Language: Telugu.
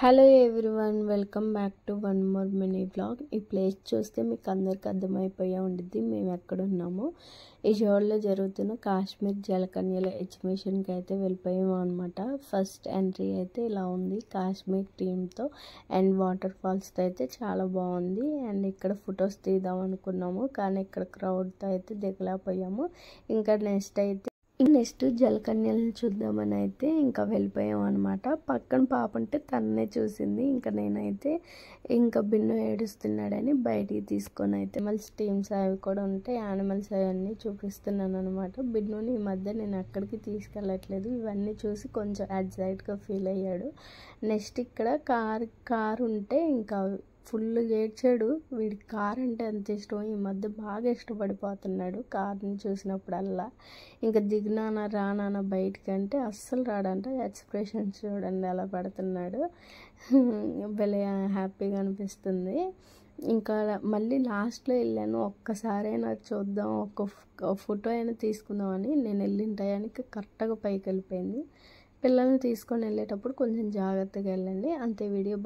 Hello everyone, welcome back to one more mini vlog. ఈ ప్లేస్ చూస్తే మీకు అందరికి అర్థమైపోయే ఉండిద్ది మేము ఎక్కడున్నామో. ఈ షోలో జరుగుతున్న కాశ్మీర్ జలకన్యల ఎగ్జిబిషన్కి అయితే వెళ్ళిపోయాము అనమాట. ఫస్ట్ ఎంట్రీ అయితే ఇలా ఉంది కాశ్మీర్ థీమ్తో అండ్ వాటర్ ఫాల్స్తో అయితే చాలా బాగుంది. అండ్ ఇక్కడ ఫొటోస్ తీద్దాం అనుకున్నాము కానీ ఇక్కడ క్రౌడ్తో అయితే దిగలేకపోయాము. ఇంకా నెక్స్ట్ జలకన్యలను చూద్దామని అయితే ఇంకా వెళ్ళిపోయాం అనమాట. పక్కన పాప ఉంటే తన్నే చూసింది. ఇంకా నేనైతే ఇంకా బిన్ను ఏడుస్తున్నాడని బయటికి తీసుకొని అయితే మళ్ళీ టీమ్స్ అవి కూడా ఉంటాయి, యానిమల్స్ అవన్నీ చూపిస్తున్నాను అనమాట. బిన్నుని ఈ మధ్య నేను ఎక్కడికి తీసుకెళ్ళట్లేదు. ఇవన్నీ చూసి కొంచెం ఎగ్జైట్గా ఫీల్ అయ్యాడు. నెక్స్ట్ ఇక్కడ కార్ ఉంటే ఇంకా ఫుల్ ఏడ్చాడు. వీడికి కార్ అంటే ఎంత ఇష్టం, ఈ మధ్య బాగా ఇష్టపడిపోతున్నాడు కార్ని చూసినప్పుడల్లా. ఇంకా దిగినానా రానా బయటికి అంటే అస్సలు రాడంట. ఎక్స్ప్రెషన్స్ చూడండి ఎలా పడుతున్నాడు, భలే హ్యాపీగా అనిపిస్తుంది. ఇంకా మళ్ళీ లాస్ట్లో వెళ్ళాను, ఒక్కసారైనా చూద్దాం, ఒక ఫోటో అయినా తీసుకుందామని. నేను వెళ్ళిన టయానికి కరెక్ట్గా పైకి వెళ్ళిపోయింది. పిల్లల్ని తీసుకొని వెళ్ళేటప్పుడు కొంచెం జాగ్రత్తగా వెళ్ళండి. అంతే. వీడియో